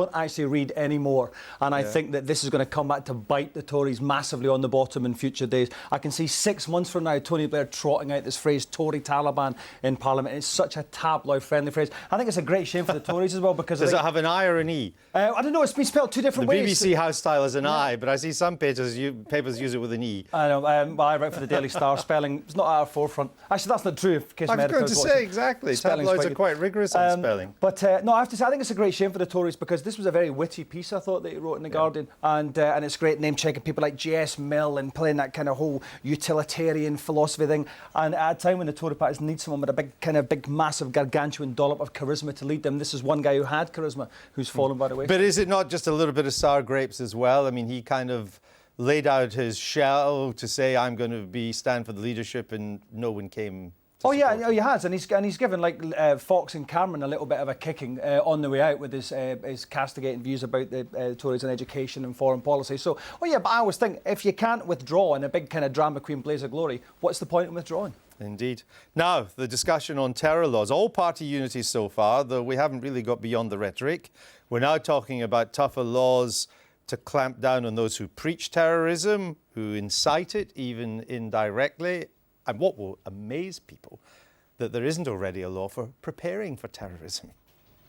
Don't actually read anymore, and I think that this is going to come back to bite the Tories massively on the bottom in future days. I can see 6 months from now Tony Blair trotting out this phrase Tory Taliban in Parliament. It's such a tabloid friendly phrase. I think it's a great shame for the Tories as well, because does it have an I or an E? I don't know, it's been spelled two different ways. The BBC House style is an I, but I see some papers use it with an E. I know, well, I write for the Daily Star. Spelling is not at our forefront. Actually, that's not true. In case I was going to say, exactly. Tabloids are quite rigorous on spelling. But no, I have to say, I think it's a great shame for the Tories, because this was a very witty piece, I thought, that he wrote in The Guardian. And it's great name-checking people like J.S. Mill and playing that kind of whole utilitarian philosophy thing. And at a time when the Tory parties need someone with a big, massive, gargantuan dollop of charisma to lead them, this is one guy who had charisma who's fallen by the way. But is it not just a little bit of sour grapes as well? I mean, he kind of laid out his shell to say, I'm going to stand for the leadership, and no one came. Oh yeah, he has, and he's given like Fox and Cameron a little bit of a kicking on the way out with his castigating views about the Tories in education and foreign policy. So, oh yeah, but I always think if you can't withdraw in a big kind of drama queen blaze of glory, what's the point in withdrawing? Indeed. Now, the discussion on terror laws. All party unity so far, though we haven't really got beyond the rhetoric. We're now talking about tougher laws to clamp down on those who preach terrorism, who incite it, even indirectly. And what will amaze people, that there isn't already a law for preparing for terrorism.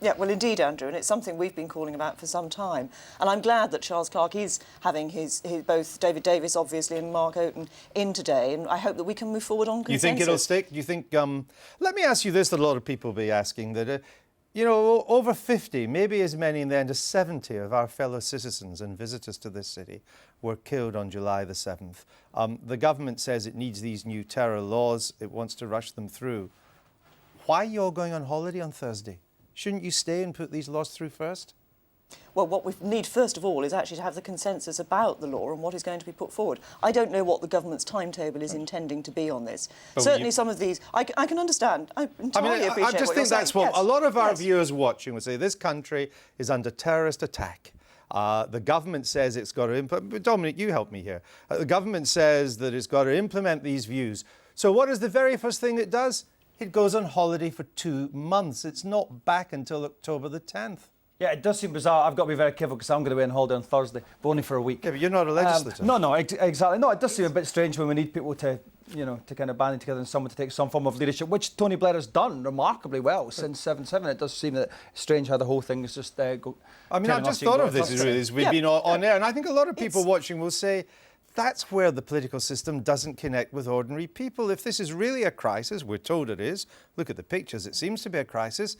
Yeah, well, indeed, Andrew, and it's something we've been calling about for some time. And I'm glad that Charles Clarke is having his both David Davis, obviously, and Mark Oaten in today, and I hope that we can move forward on consensus. You think it'll stick? Do you think... let me ask you this, that a lot of people will be asking, that, you know, over 50, maybe as many in the end as 70 of our fellow citizens and visitors to this city were killed on July the 7th. The government says it needs these new terror laws. It wants to rush them through. Why are you all going on holiday on Thursday? Shouldn't you stay and put these laws through first? Well, what we need, first of all, is actually to have the consensus about the law and what is going to be put forward. I don't know what the government's timetable is intending to be on this. Certainly some of these... I can understand. I entirely appreciate I just think that's what a lot of our viewers watching would say. This country is under terrorist attack. The government says it's got to implement... Dominic, you help me here. The government says that it's got to implement these views. So what is the very first thing it does? It goes on holiday for 2 months. It's not back until October the 10th. Yeah, it does seem bizarre. I've got to be very careful because I'm going to be on holiday on Thursday, but only for a week. Yeah, but you're not a legislator. No, exactly. No, it does seem a bit strange when we need people to, you know, to kind of band together and someone to take some form of leadership, which Tony Blair has done remarkably well since 7/7. It does seem that strange how the whole thing is just go. I mean, I've just thought of this as we've been on air, and I think a lot of people watching will say, that's where the political system doesn't connect with ordinary people. If this is really a crisis, we're told it is, look at the pictures, it seems to be a crisis,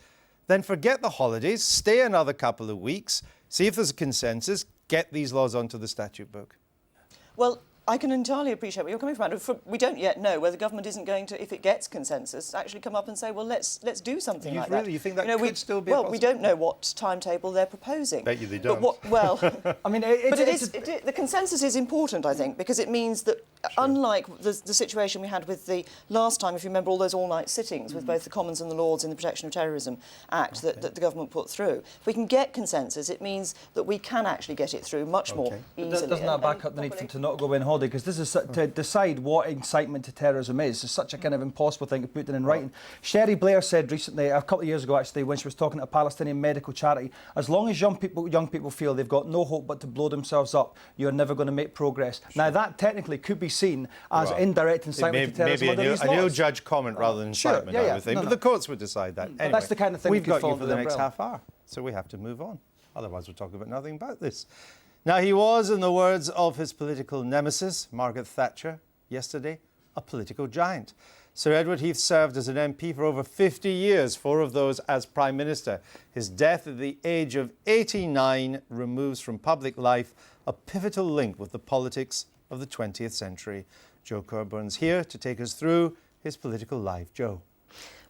then forget the holidays, stay another couple of weeks, see if there's a consensus, get these laws onto the statute book. Well, I can entirely appreciate where you're coming from. We don't yet know whether the government isn't going to, if it gets consensus, actually come up and say, well, let's do something like that. You think that could still be a Well, we don't know what timetable they're proposing. Bet you they don't. But I mean, the consensus is important, I think, because it means that unlike the situation we had with the last time, if you remember all those all-night sittings with both the Commons and the Lords in the Protection of Terrorism Act that the government put through, if we can get consensus, it means that we can actually get it through much more easily. Doesn't that back up the need to not go away on holiday? Because this is to decide what incitement to terrorism is such a kind of impossible thing to put in writing. Sherry Blair said recently, a couple of years ago actually, when she was talking to a Palestinian medical charity, as long as young people feel they've got no hope but to blow themselves up, you're never going to make progress. Now that technically could be seen as indirect incitement to terrorism. Maybe a new judge comment rather than incitement, I would think. But the courts would decide that. Anyway, that's the kind of thing we've got you for the next half hour, so we have to move on. Otherwise, we'll talk about nothing about this. Now, he was, in the words of his political nemesis, Margaret Thatcher, yesterday, a political giant. Sir Edward Heath served as an MP for over 50 years, 4 of those as Prime Minister. His death at the age of 89 removes from public life a pivotal link with the politics of the 20th century. Joe Corburn's here to take us through his political life. Joe.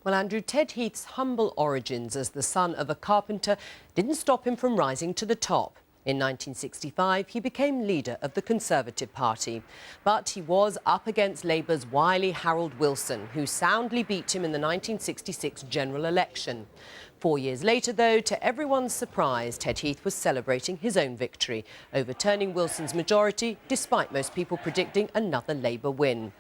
Well, Andrew, Ted Heath's humble origins as the son of a carpenter didn't stop him from rising to the top. In 1965, he became leader of the Conservative Party. But he was up against Labour's wily Harold Wilson, who soundly beat him in the 1966 general election. 4 years later, though, to everyone's surprise, Ted Heath was celebrating his own victory, overturning Wilson's majority, despite most people predicting another Labour win.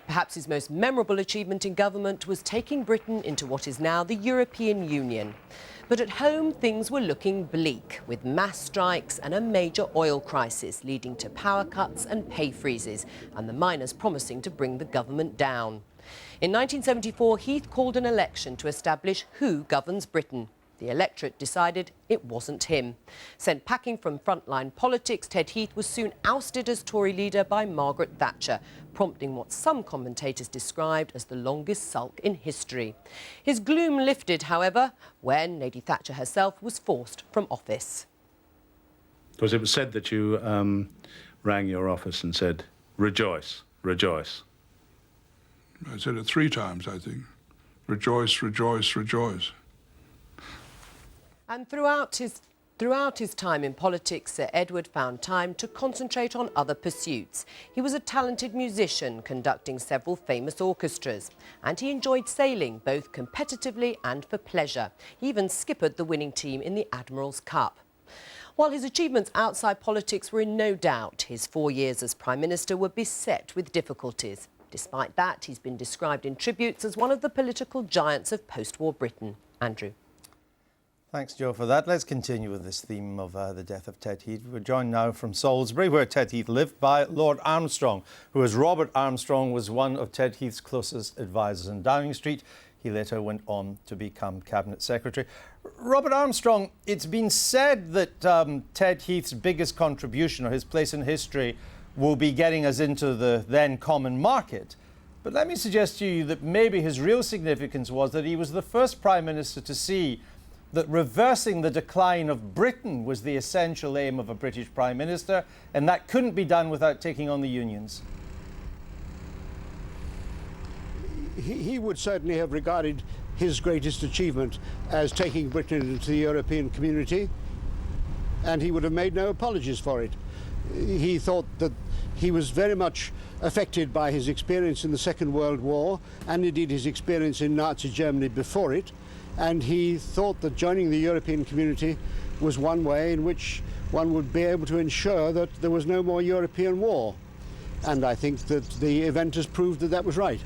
Perhaps his most memorable achievement in government was taking Britain into what is now the European Union. But at home, things were looking bleak, with mass strikes and a major oil crisis leading to power cuts and pay freezes, and the miners promising to bring the government down. In 1974, Heath called an election to establish who governs Britain. The electorate decided it wasn't him. Sent packing from frontline politics, Ted Heath was soon ousted as Tory leader by Margaret Thatcher, prompting what some commentators described as the longest sulk in history. His gloom lifted, however, when Lady Thatcher herself was forced from office. Because it was said that you rang your office and said, "Rejoice, rejoice." I said it 3 times, I think. Rejoice, rejoice, rejoice. And throughout his time in politics, Sir Edward found time to concentrate on other pursuits. He was a talented musician, conducting several famous orchestras, and he enjoyed sailing, both competitively and for pleasure. He even skippered the winning team in the Admiral's Cup. While his achievements outside politics were in no doubt, his 4 years as Prime Minister were beset with difficulties. Despite that, he's been described in tributes as one of the political giants of post-war Britain. Andrew. Thanks, Joe, for that. Let's continue with this theme of the death of Ted Heath. We're joined now from Salisbury, where Ted Heath lived, by Lord Armstrong, who, as Robert Armstrong, was one of Ted Heath's closest advisers in Downing Street. He later went on to become Cabinet Secretary. Robert Armstrong, it's been said that Ted Heath's biggest contribution, or his place in history, will be getting us into the then common market. But let me suggest to you that maybe his real significance was that he was the first Prime Minister to see that reversing the decline of Britain was the essential aim of a British Prime Minister, and that couldn't be done without taking on the unions. He would certainly have regarded his greatest achievement as taking Britain into the European community, and he would have made no apologies for it. He thought that he was very much affected by his experience in the Second World War, and indeed his experience in Nazi Germany before it, and he thought that joining the European community was one way in which one would be able to ensure that there was no more European war. And I think that the event has proved that that was right.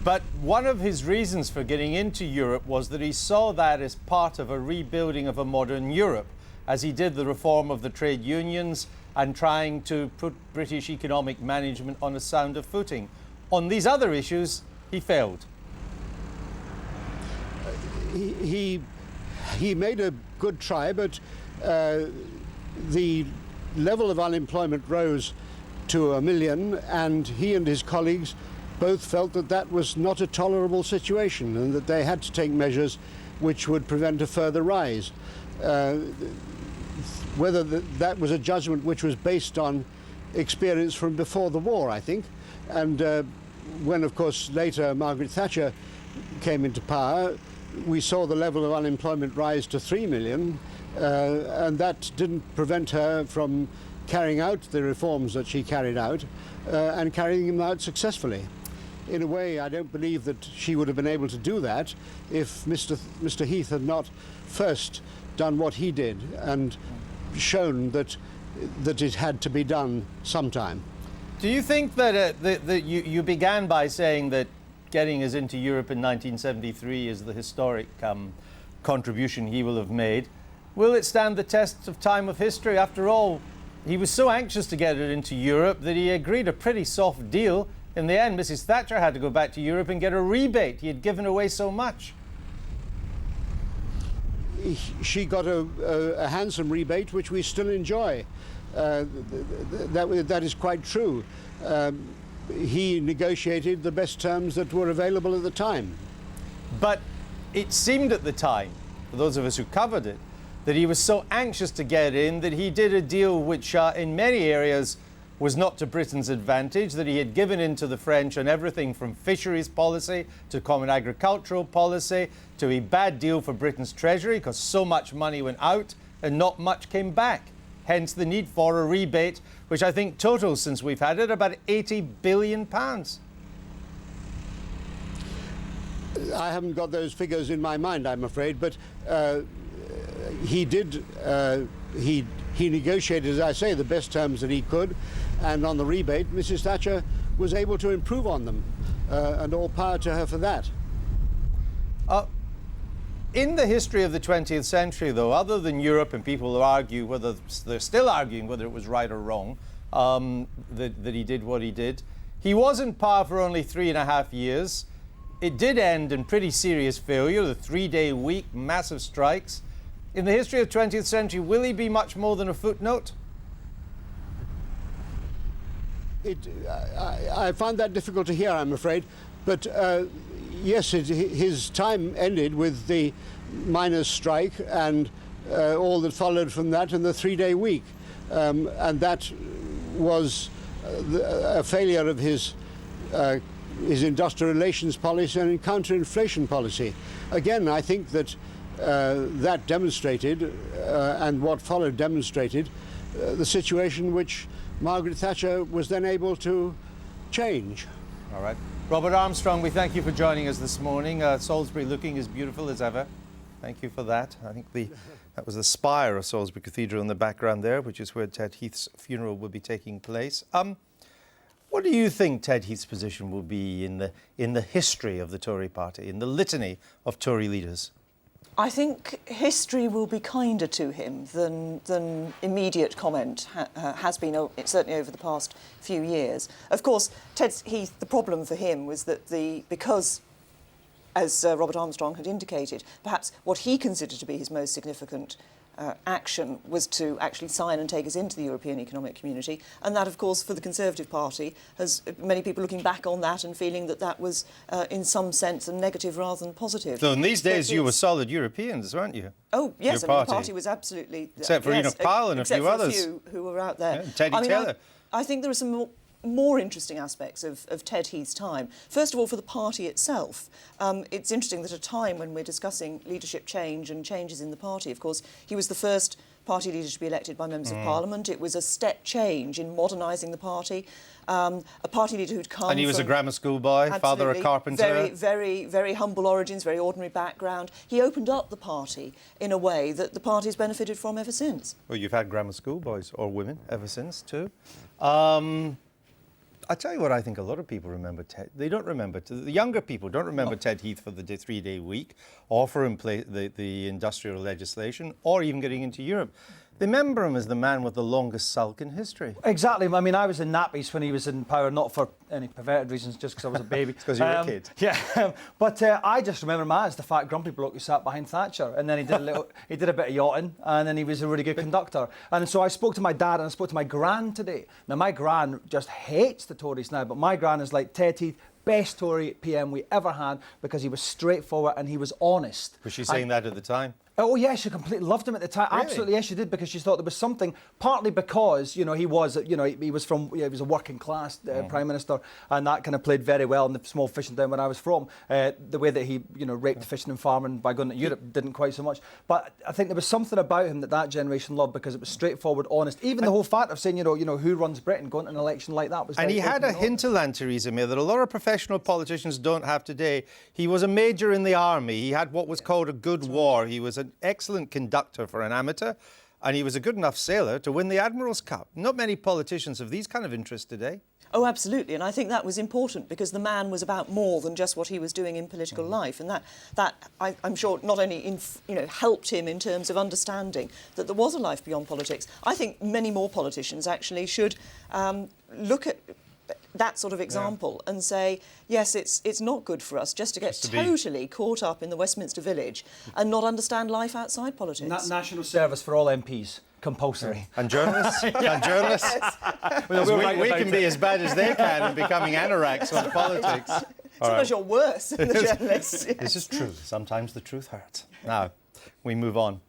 But one of his reasons for getting into Europe was that he saw that as part of a rebuilding of a modern Europe, as he did the reform of the trade unions and trying to put British economic management on a sounder footing. On these other issues, he failed. He made a good try, but the level of unemployment rose to 1 million, and he and his colleagues both felt that that was not a tolerable situation and that they had to take measures which would prevent a further rise. Whether that was a judgment which was based on experience from before the war, I think, and when, of course, later Margaret Thatcher came into power, we saw the level of unemployment rise to 3 million, and that didn't prevent her from carrying out the reforms that she carried out and carrying them out successfully. In a way, I don't believe that she would have been able to do that if Mr. Heath had not first done what he did and shown that it had to be done sometime. Do you think that, you began by saying that getting us into Europe in 1973 is the historic contribution he will have made? Will it stand the test of time of history? After all, he was so anxious to get it into Europe that he agreed a pretty soft deal. In the end, Mrs. Thatcher had to go back to Europe and get a rebate. He had given away so much. She got a handsome rebate, which we still enjoy. That is quite true. He negotiated the best terms that were available at the time. But it seemed at the time, for those of us who covered it, that he was so anxious to get in that he did a deal which in many areas was not to Britain's advantage, that he had given in to the French on everything from fisheries policy to common agricultural policy to a bad deal for Britain's treasury because so much money went out and not much came back. Hence the need for a rebate, which I think totals, since we've had it, about £80 billion. I haven't got those figures in my mind, I'm afraid, but he did. He negotiated, as I say, the best terms that he could, and on the rebate, Mrs. Thatcher was able to improve on them, and all power to her for that. In the history of the 20th century, though, other than Europe and people who argue whether they're still arguing whether it was right or wrong that he did what he did, he was in power for only 3.5 years. It did end in pretty serious failure, the 3-day week, massive strikes. In the history of the 20th century, will he be much more than a footnote? I find that difficult to hear, I'm afraid, but yes, his time ended with the miners' strike and all that followed from that, and the 3-day week, and that was a failure of his industrial relations policy and counter-inflation policy. Again, I think that that demonstrated, and what followed demonstrated, the situation which Margaret Thatcher was then able to change. All right. Robert Armstrong, we thank you for joining us this morning. Salisbury looking as beautiful as ever. Thank you for that. I think that was the spire of Salisbury Cathedral in the background there, which is where Ted Heath's funeral will be taking place. What do you think Ted Heath's position will be in the history of the Tory party, in the litany of Tory leaders? I think history will be kinder to him than immediate comment has been, certainly over the past few years. Of course, Ted Heath, the problem for him was that because, as Robert Armstrong had indicated, perhaps what he considered to be his most significant action was to actually sign and take us into the European Economic Community, and that, of course, for the Conservative Party, has many people looking back on that and feeling that that was, in some sense, a negative rather than positive. So in these days, you were solid Europeans, weren't you? Oh yes, Your I mean, the party was absolutely except for Enoch Powell and a few others, except for a few who were out there. Yeah, Teddy Taylor. I think there are some more interesting aspects of Ted Heath's time. First of all, for the party itself, it's interesting that at a time when we're discussing leadership change and changes in the party, of course, he was the first party leader to be elected by members of Parliament. It was a step change in modernising the party. A party leader who'd come and he was from, a grammar school boy, father a carpenter. Very, very, very humble origins, very ordinary background. He opened up the party in a way that the party's benefited from ever since. Well, you've had grammar school boys, or women, ever since, too. I tell you what, I think a lot of people remember Ted. They don't remember, the younger people don't remember Ted Heath for the 3-day week, or for the industrial legislation, or even getting into Europe. They remember him as the man with the longest sulk in history. Exactly. I mean, I was in nappies when he was in power, not for any perverted reasons, just because I was a baby. It's because you were a kid. Yeah. But I just remember him as the fat, grumpy bloke who sat behind Thatcher. And then he did a bit of yachting, and then he was a really good conductor. And so I spoke to my dad and I spoke to my gran today. Now, my gran just hates the Tories now, but my gran is like, Ted Heath, best Tory PM we ever had, because he was straightforward and he was honest. Was she saying that at the time? Oh, yeah, she completely loved him at the time. Really? Absolutely, yes, she did, because she thought there was something, partly because, he was a working class Prime Minister, and that kind of played very well in the small fishing town where I was from. The way that he, raped the fishing and farming by going to Europe didn't quite so much. But I think there was something about him that generation loved, because it was straightforward, honest. Even the whole fact of saying, who runs Britain, going to an election like that was And very he had a hinterland, Theresa May, that a lot of professional politicians don't have today. He was a major in the army. He had what was called a good war. He was an excellent conductor for an amateur, and he was a good enough sailor to win the Admiral's Cup. Not many politicians have these kind of interests today. Oh, absolutely, and I think that was important, because the man was about more than just what he was doing in political life, and that I'm sure not only helped him in terms of understanding that there was a life beyond politics. I think many more politicians actually should look at that sort of example and say, yes, it's not good for us just to get totally caught up in the Westminster Village and not understand life outside politics. National service for all MPs. Compulsory. And journalists? And journalists? We can be as bad as they can in becoming anoraks on politics. Sometimes you're worse than the journalists. Yes. This is true. Sometimes the truth hurts. Now, we move on.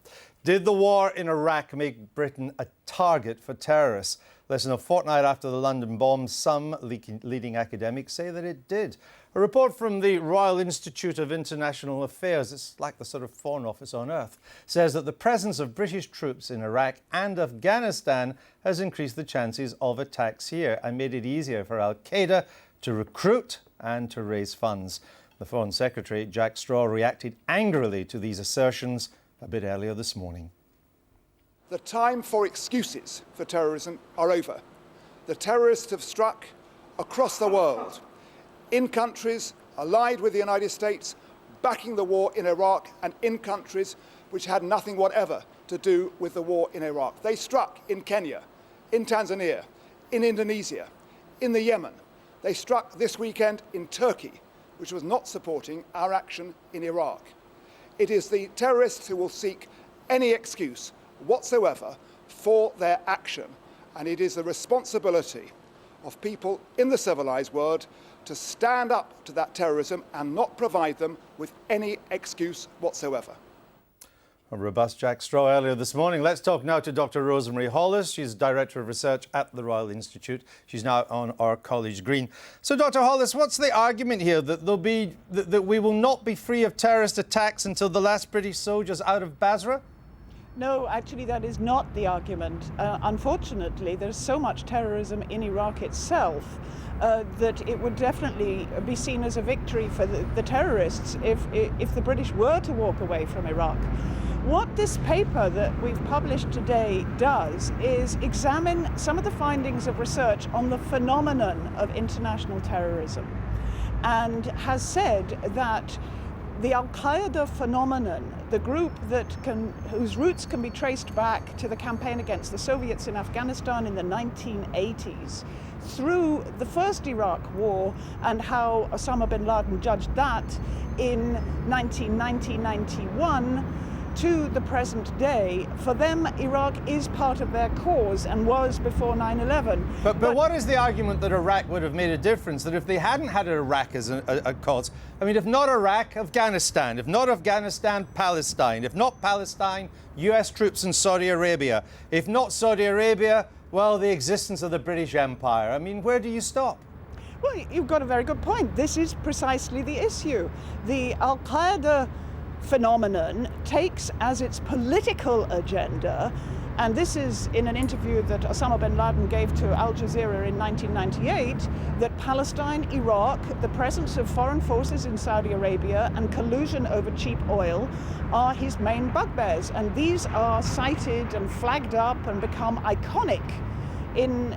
Did the war in Iraq make Britain a target for terrorists? Less than a fortnight after the London bombs, some leading academics say that it did. A report from the Royal Institute of International Affairs, it's like the sort of Foreign Office on Earth, says that the presence of British troops in Iraq and Afghanistan has increased the chances of attacks here and made it easier for Al-Qaeda to recruit and to raise funds. The Foreign Secretary, Jack Straw, reacted angrily to these assertions a bit earlier this morning. The time for excuses for terrorism are over. The terrorists have struck across the world, in countries allied with the United States, backing the war in Iraq, and in countries which had nothing whatever to do with the war in Iraq. They struck in Kenya, in Tanzania, in Indonesia, in the Yemen. They struck this weekend in Turkey, which was not supporting our action in Iraq. It is the terrorists who will seek any excuse whatsoever for their action, and it is the responsibility of people in the civilized world to stand up to that terrorism and not provide them with any excuse whatsoever. A robust Jack Straw earlier this morning. Let's talk now to Dr. Rosemary Hollis. She's Director of Research at the Royal Institute. She's now on our College Green. So, Dr. Hollis, what's the argument here that that we will not be free of terrorist attacks until the last British soldiers out of Basra? No, actually, that is not the argument. Unfortunately, there's so much terrorism in Iraq itself that it would definitely be seen as a victory for the terrorists if the British were to walk away from Iraq. What this paper that we've published today does is examine some of the findings of research on the phenomenon of international terrorism, and has said that the Al-Qaeda phenomenon, the group whose roots can be traced back to the campaign against the Soviets in Afghanistan in the 1980s, through the first Iraq war and how Osama bin Laden judged that in 1990-91, to the present day, for them, Iraq is part of their cause and was before 9/11. But what is the argument that Iraq would have made a difference? That if they hadn't had Iraq as a cause, I mean, if not Iraq, Afghanistan, if not Afghanistan, Palestine, if not Palestine, US troops in Saudi Arabia, if not Saudi Arabia, well, the existence of the British Empire. I mean, where do you stop? Well, you've got a very good point. This is precisely the issue. The Al-Qaeda phenomenon takes as its political agenda, and this is in an interview that Osama bin Laden gave to Al Jazeera in 1998, that Palestine, Iraq, the presence of foreign forces in Saudi Arabia and collusion over cheap oil are his main bugbears, and these are cited and flagged up and become iconic in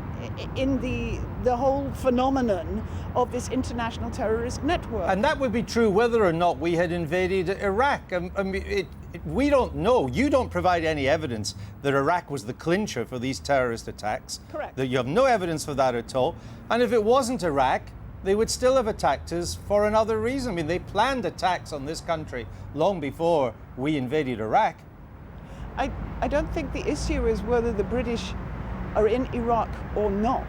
the whole phenomenon of this international terrorist network. And that would be true whether or not we had invaded Iraq. I mean, we don't know. You don't provide any evidence that Iraq was the clincher for these terrorist attacks. Correct. That you have no evidence for that at all. And if it wasn't Iraq, they would still have attacked us for another reason. I mean, they planned attacks on this country long before we invaded Iraq. I don't think the issue is whether the British are in Iraq or not.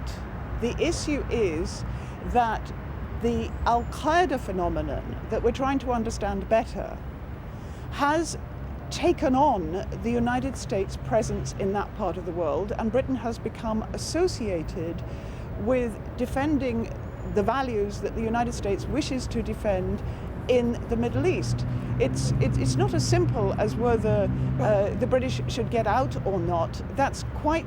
The issue is that the Al-Qaeda phenomenon that we're trying to understand better has taken on the United States' presence in that part of the world, and Britain has become associated with defending the values that the United States wishes to defend in the Middle East. It's not as simple as whether the British should get out or not. That's quite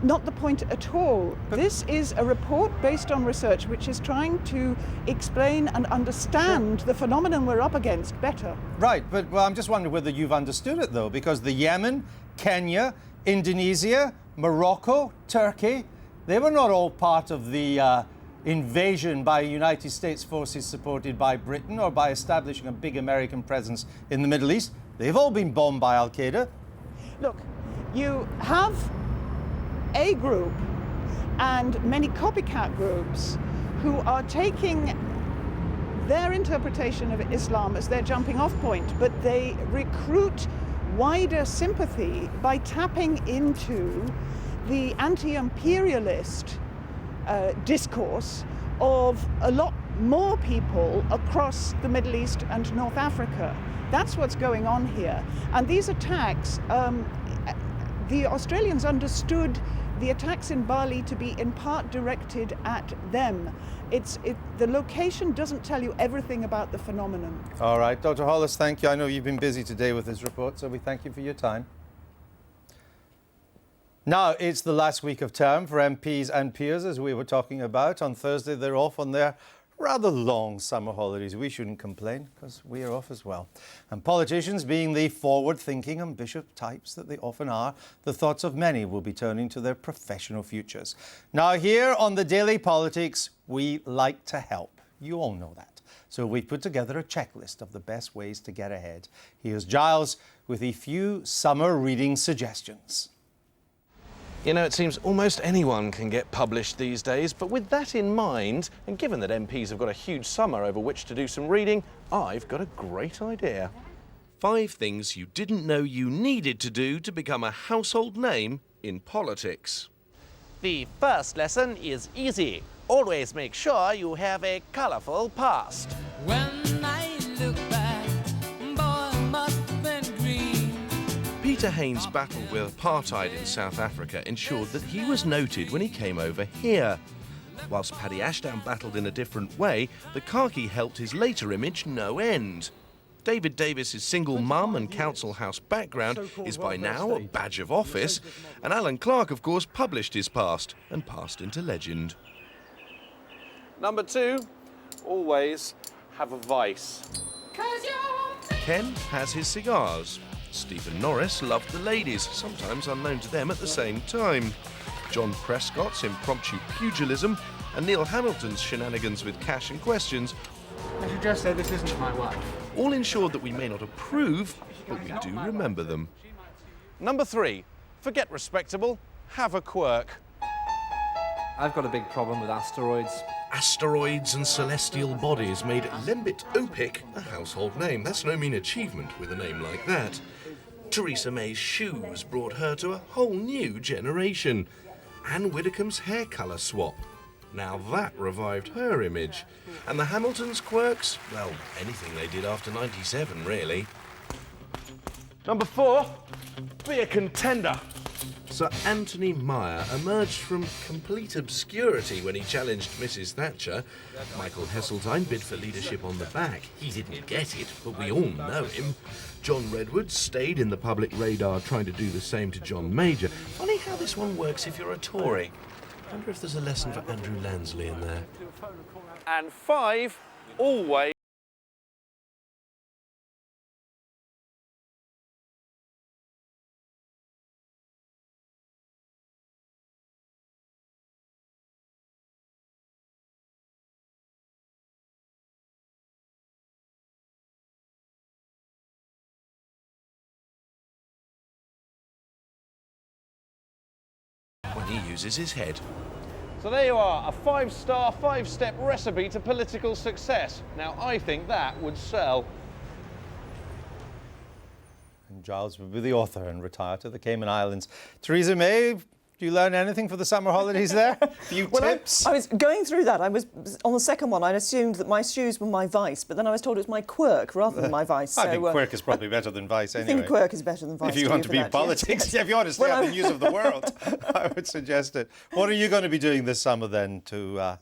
not the point at all. This is a report based on research which is trying to explain and understand the phenomenon we're up against better. Right, but well, I'm just wondering whether you've understood it, though, because the Yemen, Kenya, Indonesia, Morocco, Turkey, they were not all part of the invasion by United States forces supported by Britain or by establishing a big American presence in the Middle East. They've all been bombed by Al-Qaeda. Look, you have a group and many copycat groups who are taking their interpretation of Islam as their jumping off point, but they recruit wider sympathy by tapping into the anti-imperialist discourse of a lot more people across the Middle East and North Africa. That's what's going on here. And these attacks, the Australians understood the attacks in Bali to be in part directed at them. The location doesn't tell you everything about the phenomenon. All right, Dr. Hollis, thank you. I know you've been busy today with this report, so we thank you for your time. Now, it's the last week of term for MPs and peers, as we were talking about. On Thursday, they're off on their rather long summer holidays. We shouldn't complain because we are off as well. And politicians, being the forward-thinking, ambitious types that they often are, the thoughts of many will be turning to their professional futures. Now, here on the Daily Politics, we like to help. You all know that. So we've put together a checklist of the best ways to get ahead. Here's Giles with a few summer reading suggestions. You know, it seems almost anyone can get published these days, but with that in mind, and given that MPs have got a huge summer over which to do some reading, I've got a great idea. 5 things you didn't know you needed to do to become a household name in politics. The first lesson is easy. Always make sure you have a colourful past. When I look back, boy, must have been green. Peter Hayne's battle with apartheid in South Africa ensured that he was noted when he came over here. Whilst Paddy Ashdown battled in a different way, the khaki helped his later image no end. David Davis's single mum and council house background is by now a badge of office, and Alan Clark, of course, published his past and passed into legend. Number 2, always have a vice. Ken has his cigars. Stephen Norris loved the ladies, sometimes unknown to them at the same time. John Prescott's impromptu pugilism and Neil Hamilton's shenanigans with cash and questions. I should just say this isn't my wife. All ensured that we may not approve, but we do remember them. Number 3, forget respectable, have a quirk. I've got a big problem with asteroids. Asteroids and celestial bodies made Lembit Opik a household name. That's no mean achievement with a name like that. Theresa May's shoes brought her to a whole new generation. Anne Widdecombe's hair colour swap. Now that revived her image. And the Hamiltons' quirks? Well, anything they did after 97, really. Number 4, be a contender. Sir Anthony Meyer emerged from complete obscurity when he challenged Mrs. Thatcher. Michael Heseltine bid for leadership on the back. He didn't get it, but we all know him. John Redwood stayed in the public radar trying to do the same to John Major. Funny how this one works if you're a Tory. I wonder if there's a lesson for Andrew Lansley in there. And 5, always. When he uses his head. So there you are, a 5-star, 5-step recipe to political success. Now, I think that would sell. And Giles will be the author and retire to the Cayman Islands. Theresa May, do you learn anything for the summer holidays there? A few tips? I was going through that. I was on the second one. I'd assumed that my shoes were my vice, but then I was told it was my quirk rather than my vice. I think quirk is probably better than vice anyway. I think quirk is better than vice. If you want to be in politics, yes. if you want to stay out the news of the world, I would suggest it. What are you going to be doing this summer then to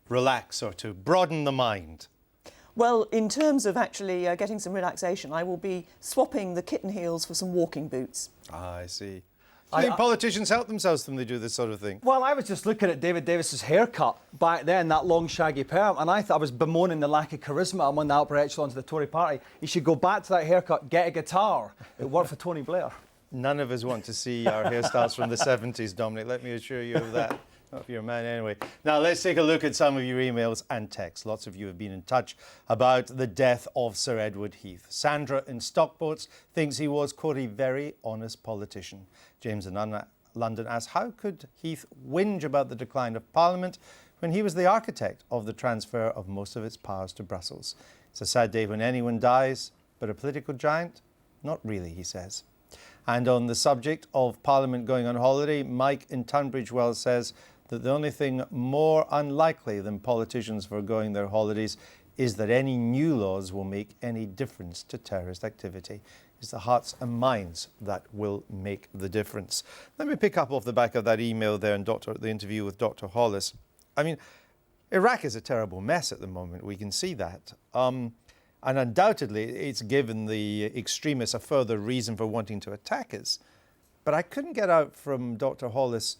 relax or to broaden the mind? Well, in terms of actually getting some relaxation, I will be swapping the kitten heels for some walking boots. Ah, I see. I think politicians help themselves when they do this sort of thing. Well, I was just looking at David Davis's haircut back then, that long shaggy perm, and I thought I was bemoaning the lack of charisma among the upper echelons of the Tory party. You should go back to that haircut, get a guitar. It worked for Tony Blair. None of us want to see our hairstyles from the 70s, Dominic. Let me assure you of that. Not if you're a man anyway. Now, let's take a look at some of your emails and texts. Lots of you have been in touch about the death of Sir Edward Heath. Sandra in Stockports thinks he was, quote, a very honest politician. James in London asks, how could Heath whinge about the decline of Parliament when he was the architect of the transfer of most of its powers to Brussels? It's a sad day when anyone dies, but a political giant? Not really, he says. And on the subject of Parliament going on holiday, Mike in Tunbridge Wells says that the only thing more unlikely than politicians foregoing their holidays is that any new laws will make any difference to terrorist activity. It's the hearts and minds that will make the difference. Let me pick up off the back of that email there and the interview with Dr. Hollis. I mean, Iraq is a terrible mess at the moment. We can see that. And undoubtedly, it's given the extremists a further reason for wanting to attack us. But I couldn't get out from Dr. Hollis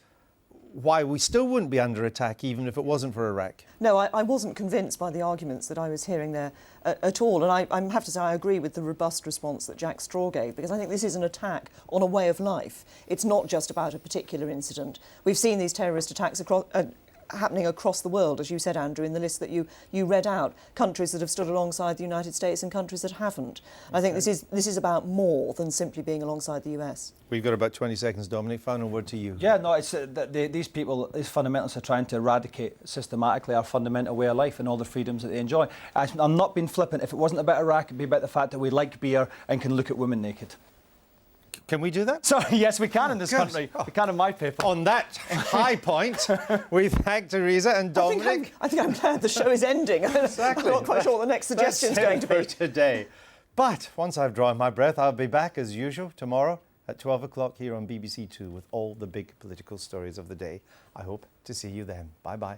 why we still wouldn't be under attack even if it wasn't for Iraq. No, I wasn't convinced by the arguments that I was hearing there at all. And I have to say I agree with the robust response that Jack Straw gave, because I think this is an attack on a way of life. It's not just about a particular incident. We've seen these terrorist attacks happening across the world, as you said, Andrew, in the list that you read out. Countries that have stood alongside the United States and countries that haven't. I think this is about more than simply being alongside the US. We've got about 20 seconds, Dominic. Final word to you. Yeah, no, it's these people, these fundamentalists are trying to eradicate systematically our fundamental way of life and all the freedoms that they enjoy. I'm not being flippant. If it wasn't about Iraq, it'd be about the fact that we like beer and can look at women naked. Can we do that? Sorry, yes, we can in this country. We can in my paper. On that high point, we thank Theresa and Dominic. I think I'm glad the show is ending. Exactly. I'm not quite sure what the next suggestion is going to be. Today. But once I've drawn my breath, I'll be back as usual tomorrow at 12 o'clock here on BBC Two with all the big political stories of the day. I hope to see you then. Bye-bye.